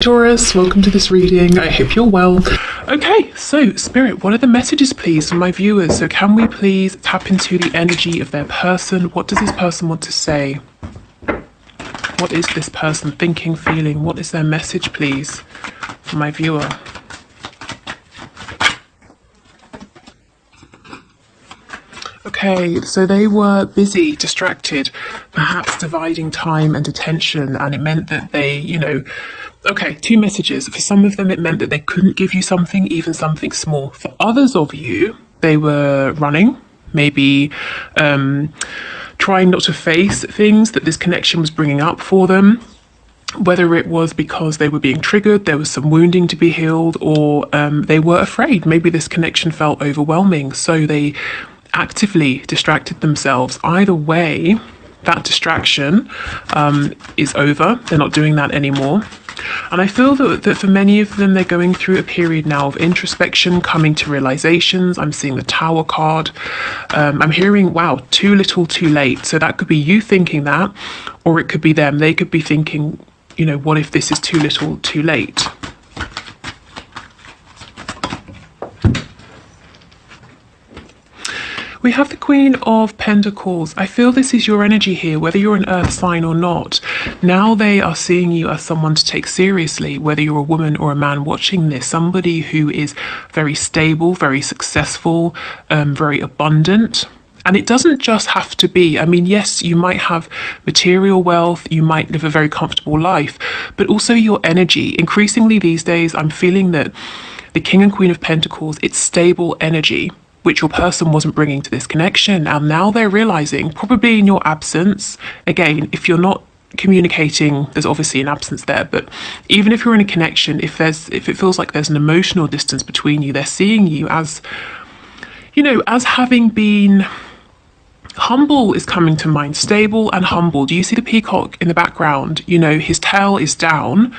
Taurus, welcome to this reading. I hope you're well. Okay, so Spirit, what are the messages please for my viewers? So can we please tap into the energy of their person? What does this person want to say? What is this person thinking, feeling? What is their message please for my viewer? Okay, so they were busy, distracted, perhaps dividing time and attention, and it meant that they, okay, two messages. For some of them, it meant that they couldn't give you something, even something small. For others of you, they were running, maybe trying not to face things that this connection was bringing up for them. Whether it was because they were being triggered, there was some wounding to be healed, or they were afraid. Maybe this connection felt overwhelming, so they actively distracted themselves. Either way, that distraction is over. They're not doing that anymore. And I feel that for many of them, they're going through a period now of introspection, coming to realizations. I'm seeing the Tower card. I'm hearing, wow, too little, too late. So that could be you thinking that, or it could be them. They could be thinking, what if this is too little, too late? We have the Queen of Pentacles. I feel this is your energy here, whether you're an earth sign or not. Now they are seeing you as someone to take seriously, whether you're a woman or a man watching this, somebody who is very stable, very successful, very abundant. And it doesn't just have to be, yes, you might have material wealth, you might live a very comfortable life, but also your energy. Increasingly these days, I'm feeling that the King and Queen of Pentacles, it's stable energy, which your person wasn't bringing to this connection. And now they're realizing, probably in your absence, again, if you're not communicating, there's obviously an absence there, but even if you're in a connection, if it feels like there's an emotional distance between you, they're seeing you as, as having been humble is coming to mind. Stable and humble. Do you see the peacock in the background? His tail is down,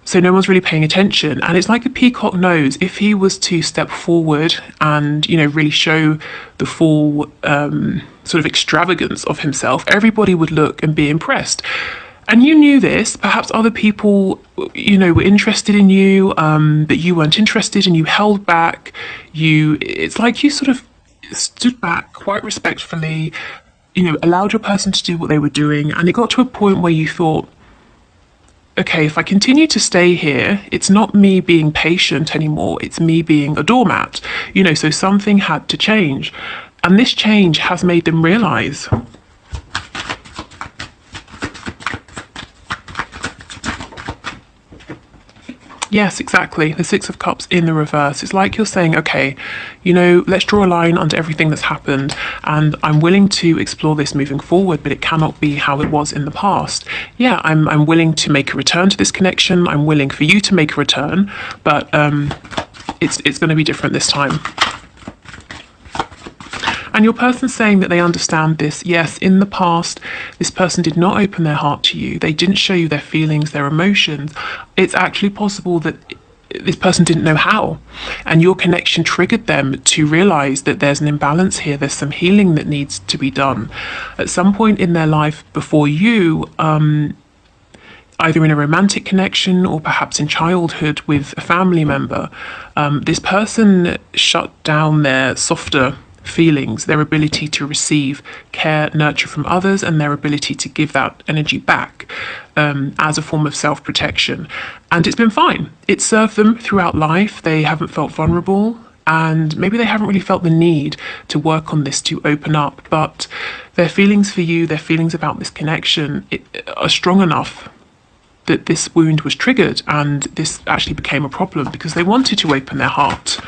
so no one's really paying attention. And it's like the peacock knows if he was to step forward and, really show the full sort of extravagance of himself, everybody would look and be impressed. And you knew this. Perhaps other people, were interested in you, but you weren't interested and you held back. It's like you sort of stood back quite respectfully, allowed your person to do what they were doing. And it got to a point where you thought, okay, if I continue to stay here, it's not me being patient anymore, it's me being a doormat. So something had to change. And this change has made them realize, yes, exactly. The Six of Cups in the reverse. It's like you're saying, okay, let's draw a line under everything that's happened, and I'm willing to explore this moving forward, but it cannot be how it was in the past. Yeah, I'm willing to make a return to this connection. I'm willing for you to make a return, but it's going to be different this time. And your person's saying that they understand this. Yes, in the past, this person did not open their heart to you. They didn't show you their feelings, their emotions. It's actually possible that this person didn't know how. And your connection triggered them to realize that there's an imbalance here. There's some healing that needs to be done. At some point in their life before you, either in a romantic connection or perhaps in childhood with a family member, this person shut down their softer feelings, their ability to receive care, nurture from others, and their ability to give that energy back as a form of self-protection. And it's been fine. It served them throughout life. They haven't felt vulnerable, and maybe they haven't really felt the need to work on this, to open up. But their feelings for you, their feelings about this connection are strong enough that this wound was triggered, and this actually became a problem because they wanted to open their heart.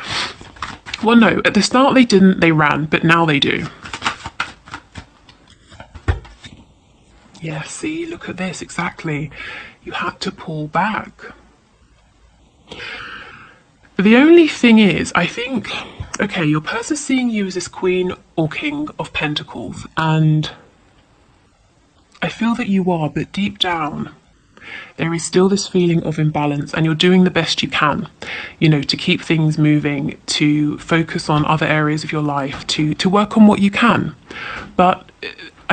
Well, no, at the start they didn't, they ran, but now they do. Yeah, see, look at this, exactly. You had to pull back. The only thing is, I think, okay, your person's seeing you as this Queen or King of Pentacles, and I feel that you are, but deep down, there is still this feeling of imbalance, and you're doing the best you can, to keep things moving, to focus on other areas of your life, to work on what you can. But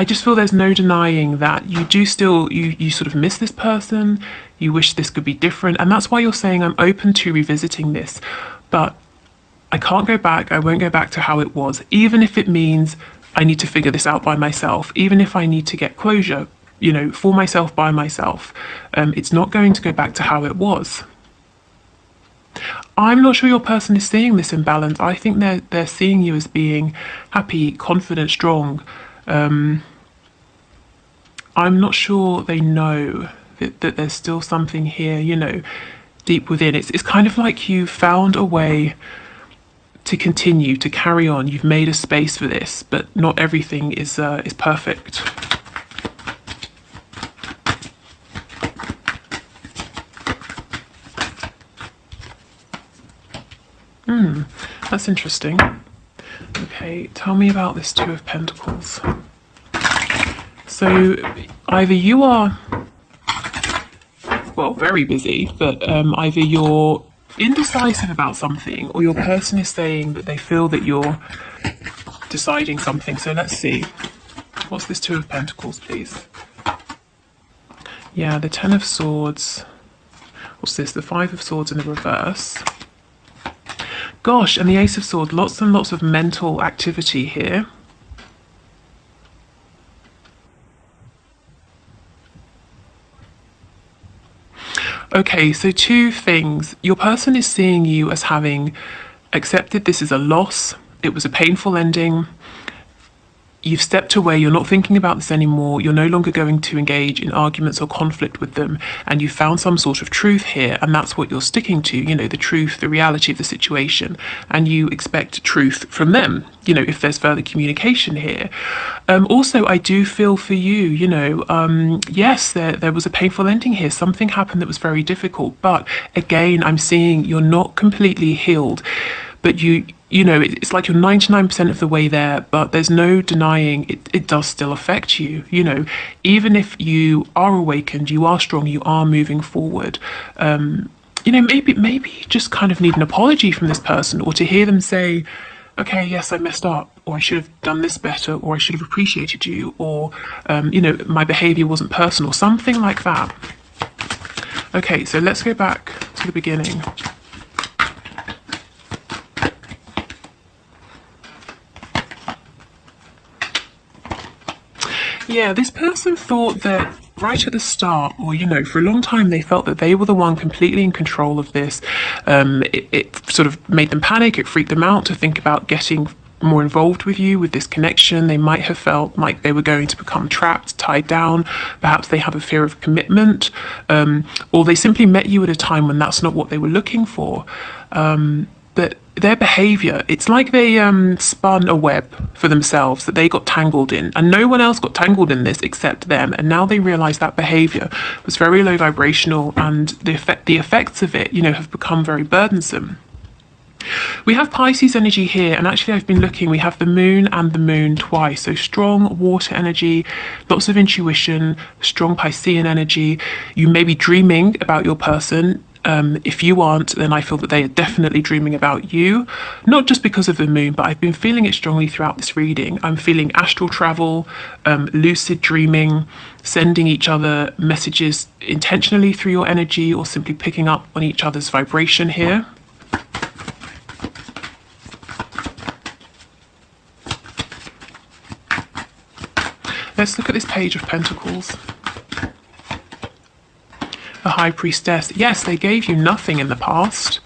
I just feel there's no denying that you do still, you sort of miss this person, you wish this could be different, and that's why you're saying I'm open to revisiting this, but I can't go back, I won't go back to how it was, even if it means I need to figure this out by myself, even if I need to get closure, you know, for myself, by myself. It's not going to go back to how it was. I'm not sure your person is seeing this imbalance. I think they're seeing you as being happy, confident, strong. I'm not sure they know that there's still something here, you know, deep within. It's kind of like you found a way to continue, to carry on. You've made a space for this, but not everything is perfect. That's interesting. Okay, tell me about this Two of Pentacles. So either you are, well, very busy, but either you're indecisive about something, or your person is saying that they feel that you're deciding something. So let's see. What's this Two of Pentacles, please? Yeah, the Ten of Swords. What's this? The Five of Swords in the reverse. Gosh, and the Ace of Swords. Lots and lots of mental activity here. Okay, so two things. Your person is seeing you as having accepted this is a loss. It was a painful ending. You've stepped away, you're not thinking about this anymore, you're no longer going to engage in arguments or conflict with them, and you found some sort of truth here, and that's what you're sticking to, you know, the truth, the reality of the situation, and you expect truth from them, you know, if there's further communication here. Also, I do feel for you, you know, yes, there was a painful ending here, something happened that was very difficult, but again, I'm seeing you're not completely healed, but you know, it's like you're 99% of the way there, but there's no denying it does still affect you. You know, even if you are awakened, you are strong, you are moving forward. You know, maybe you just kind of need an apology from this person, or to hear them say, okay, yes, I messed up, or I should have done this better, or I should have appreciated you, or, you know, my behavior wasn't personal, something like that. Okay, so let's go back to the beginning. Yeah, this person thought that right at the start, or, you know, for a long time, they felt that they were the one completely in control of this. It sort of made them panic. It freaked them out to think about getting more involved with you, with this connection. They might have felt like they were going to become trapped, tied down. Perhaps they have a fear of commitment, or they simply met you at a time when that's not what they were looking for. But their behavior, it's like they spun a web for themselves that they got tangled in, and no one else got tangled in this except them. And now they realize that behavior was very low vibrational, and the effects of it, you know, have become very burdensome. We have Pisces energy here, and actually I've been looking, we have the moon and the moon twice. So strong water energy, lots of intuition, strong Piscean energy. You may be dreaming about your person. If you aren't, then I feel that they are definitely dreaming about you, not just because of the moon, but I've been feeling it strongly throughout this reading. I'm feeling astral travel, lucid dreaming, sending each other messages intentionally through your energy, or simply picking up on each other's vibration here. Let's look at this Page of Pentacles. The High Priestess. Yes, they gave you nothing in the past,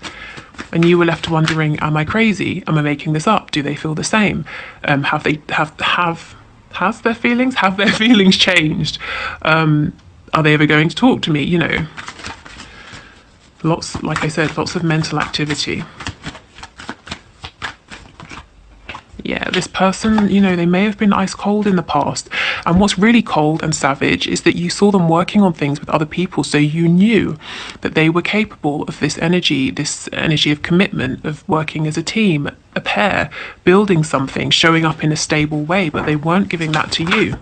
and you were left wondering, am I crazy? Am I making this up? Do they feel the same? Have their feelings changed? Are they ever going to talk to me? You know, lots, like I said, lots of mental activity. Yeah, this person, you know, they may have been ice cold in the past. And what's really cold and savage is that you saw them working on things with other people. So you knew that they were capable of this energy of commitment, of working as a team, a pair, building something, showing up in a stable way, but they weren't giving that to you.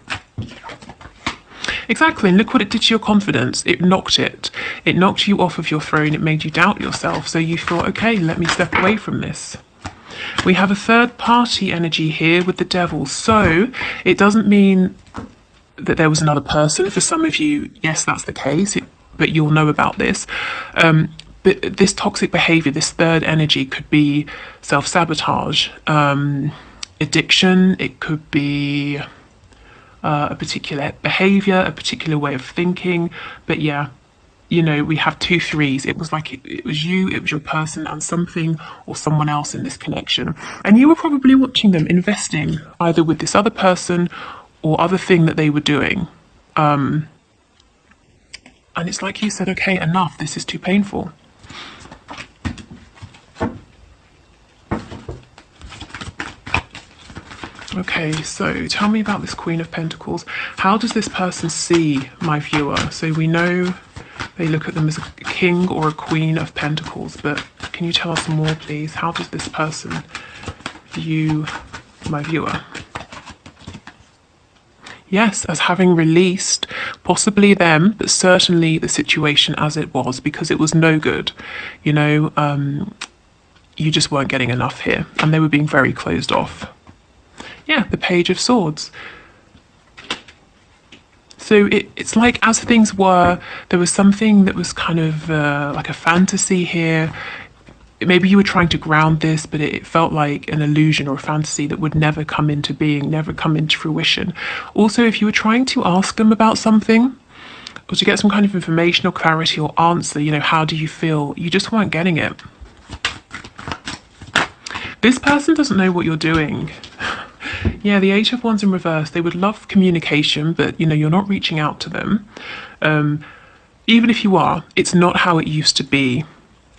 Exactly, and look what it did to your confidence. It knocked it. It knocked you off of your throne. It made you doubt yourself. So you thought, okay, let me step away from this. We have a third party energy here with the devil. So it doesn't mean that there was another person. For some of you, yes, that's the case, but you'll know about this. But this toxic behavior, this third energy, could be self-sabotage, addiction. It could be a particular behavior, a particular way of thinking. But yeah, you know, we have 2 threes. It was like it was you, it was your person, and something or someone else in this connection. And you were probably watching them investing either with this other person or other thing that they were doing. And it's like you said, okay, enough, this is too painful. Okay, so tell me about this Queen of Pentacles. How does this person see my viewer? So we know they look at them as a king or a queen of pentacles, but can you tell us more, please? How does this person view my viewer? Yes, as having released possibly them, but certainly the situation as it was, because it was no good. You know, you just weren't getting enough here, and they were being very closed off. Yeah, the Page of Swords. So it's like as things were, there was something that was kind of like a fantasy here. Maybe you were trying to ground this, but it felt like an illusion or a fantasy that would never come into being, never come into fruition. Also, if you were trying to ask them about something, or to get some kind of information or clarity or answer, you know, how do you feel? You just weren't getting it. This person doesn't know what you're doing. Yeah, the Eight of Wands in reverse. They would love communication, but, you know, you're not reaching out to them. Even if you are, it's not how it used to be.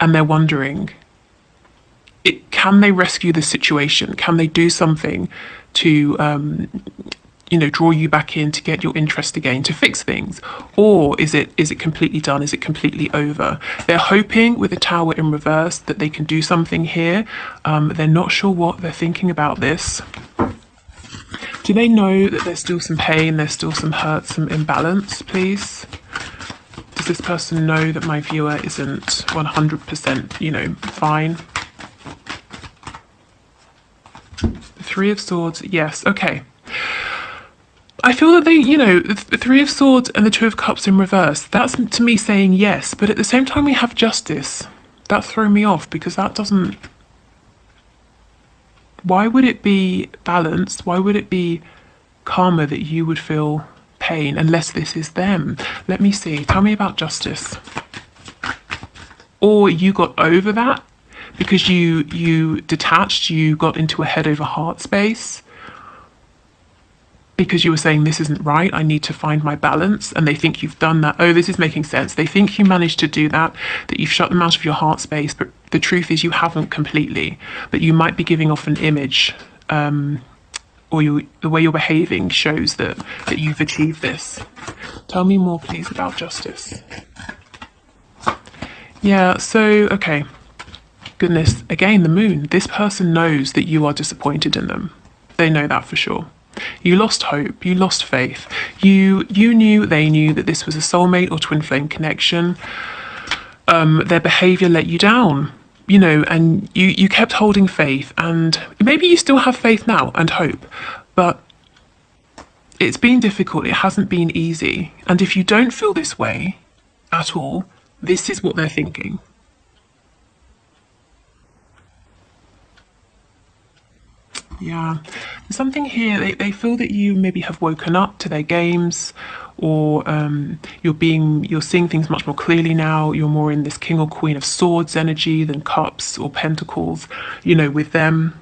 And they're wondering, can they rescue the situation? Can they do something to, you know, draw you back in, to get your interest again, to fix things? Or is it completely done? Is it completely over? They're hoping with the Tower in reverse that they can do something here. They're not sure what they're thinking about this. Do they know that there's still some pain, there's still some hurt, some imbalance, please? Does this person know that my viewer isn't 100%, you know, fine? The Three of Swords, yes, okay. I feel that they, you know, the Three of Swords and the Two of Cups in reverse, that's to me saying yes, but at the same time we have Justice. That's thrown me off, because that doesn't... Why would it be balanced? Why would it be karma that you would feel pain unless this is them? Let me see. Tell me about Justice. Or you got over that because you detached, you got into a head over heart space because you were saying this isn't right, I need to find my balance, and they think you've done that. Oh, this is making sense. They think you managed to do that, that you've shut them out of your heart space, but the truth is you haven't completely. But you might be giving off an image, or the way you're behaving shows that you've achieved this. Tell me more, please, about Justice. Yeah, so, okay. Goodness, again, the Moon. This person knows that you are disappointed in them. They know that for sure. You lost hope, you lost faith. You knew, they knew that this was a soulmate or twin flame connection. Their behavior let you down, you know, and you kept holding faith, and maybe you still have faith now and hope, but it's been difficult, it hasn't been easy. And if you don't feel this way at all, this is what they're thinking. Yeah, there's something here. They feel that you maybe have woken up to their games, or you're seeing things much more clearly now. You're more in this King or Queen of Swords energy than Cups or Pentacles. You know, with them,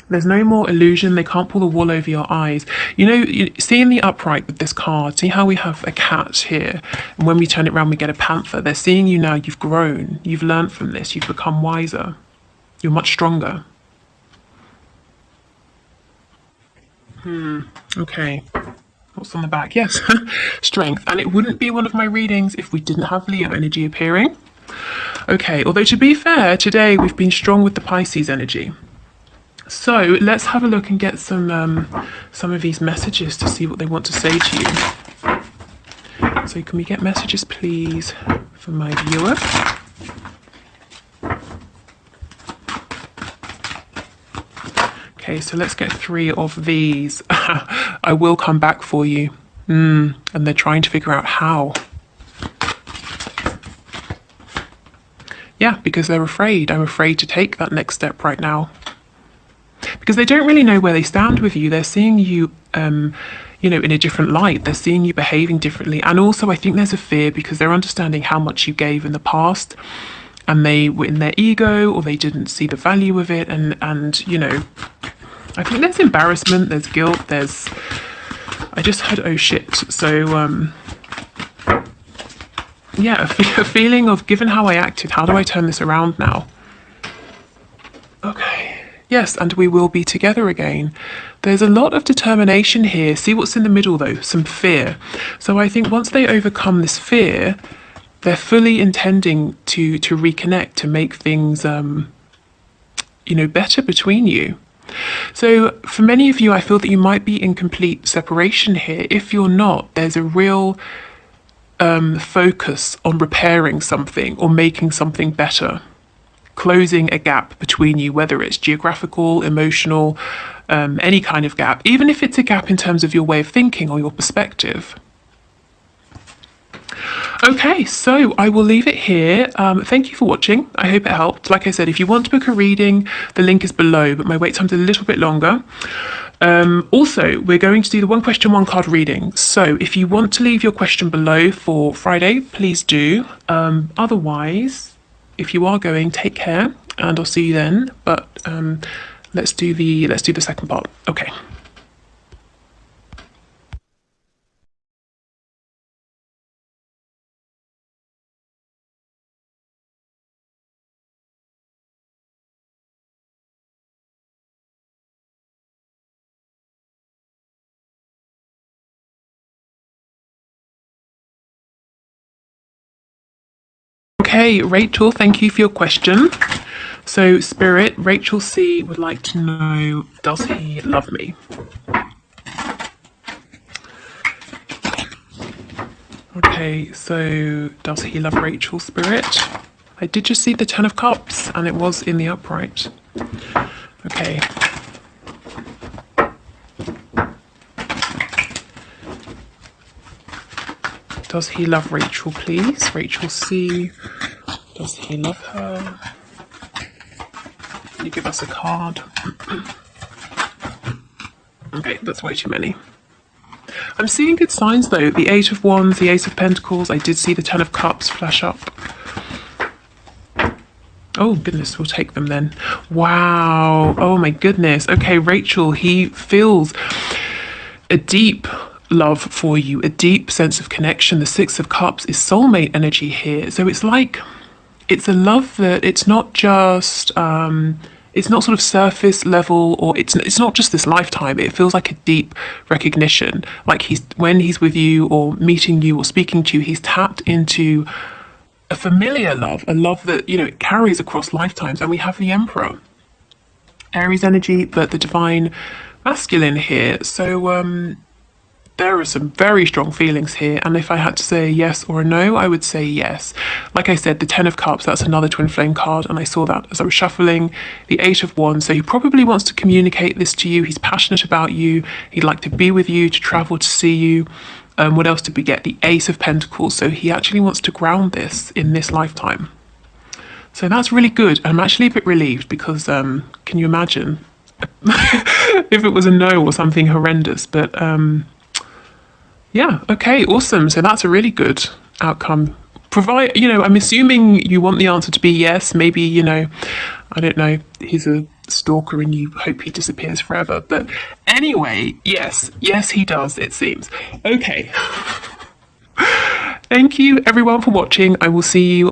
there's no more illusion. They can't pull the wool over your eyes. You know, see in the upright with this card, see how we have a cat here, and when we turn it around, we get a panther. They're seeing you now. You've grown. You've learned from this. You've become wiser. You're much stronger. Okay. What's on the back? Yes, strength. And it wouldn't be one of my readings if we didn't have Leo energy appearing. Okay, although to be fair, today we've been strong with the Pisces energy. So let's have a look and get some of these messages to see what they want to say to you. So can we get messages, please, for my viewer? Okay, so let's get 3 of these. I will come back for you. And they're trying to figure out how. Yeah, because they're afraid. I'm afraid to take that next step right now. Because they don't really know where they stand with you. They're seeing you, you know, in a different light. They're seeing you behaving differently. And also, I think there's a fear because they're understanding how much you gave in the past. And they were in their ego, or they didn't see the value of it. And you know, I think there's embarrassment, there's guilt, there's... I just heard, oh shit. So, yeah, a feeling of, given how I acted, how do I turn this around now? Okay. Yes, and we will be together again. There's a lot of determination here. See what's in the middle, though? Some fear. So I think once they overcome this fear, they're fully intending to reconnect, to make things, you know, better between you. So for many of you, I feel that you might be in complete separation here. If you're not, there's a real focus on repairing something or making something better, closing a gap between you, whether it's geographical, emotional, any kind of gap, even if it's a gap in terms of your way of thinking or your perspective. Okay, so I will leave it here. Thank you for watching. I hope it helped. Like I said, if you want to book a reading, the link is below, but my wait time's a little bit longer. Also, we're going to do the 1 question, 1 card reading. So if you want to leave your question below for Friday, please do. Otherwise, if you are going, take care, and I'll see you then. But let's do the second part. Okay. Okay, Rachel, thank you for your question. So, Spirit, Rachel C would like to know, does he love me? Okay, so does he love Rachel, Spirit? I did just see the 10 of Cups, and it was in the upright. Okay. Does he love Rachel, please? Rachel C. Does he love her? Can you give us a card? Okay, that's way too many. I'm seeing good signs though. The 8 of Wands, the Ace of Pentacles. I did see the 10 of Cups flash up. Oh goodness, we'll take them then. Wow. Oh my goodness. Okay, Rachel, he feels a deep love for you, a deep sense of connection. The 6 of Cups is soulmate energy here. So it's like, it's a love that it's not just, it's not sort of surface level, or it's not just this lifetime. It feels like a deep recognition. Like when he's with you or meeting you or speaking to you, he's tapped into a familiar love, a love that, you know, it carries across lifetimes. And we have the Emperor, Aries energy, but the divine masculine here. So, there are some very strong feelings here, and if I had to say a yes or a no, I would say yes. Like I said, the 10 of Cups, that's another twin flame card, and I saw that as I was shuffling. The 8 of Wands, so he probably wants to communicate this to you. He's passionate about you. He'd like to be with you, to travel, to see you. What else did we get? The Ace of Pentacles, so he actually wants to ground this in this lifetime. So that's really good. I'm actually a bit relieved because can you imagine if it was a no or something horrendous? But yeah, okay, awesome. So that's a really good outcome. Provide, you know, I'm assuming you want the answer to be yes. Maybe, you know, I don't know, he's a stalker and you hope he disappears forever. But anyway, yes, he does, it seems. Okay. Thank you everyone for watching. I will see you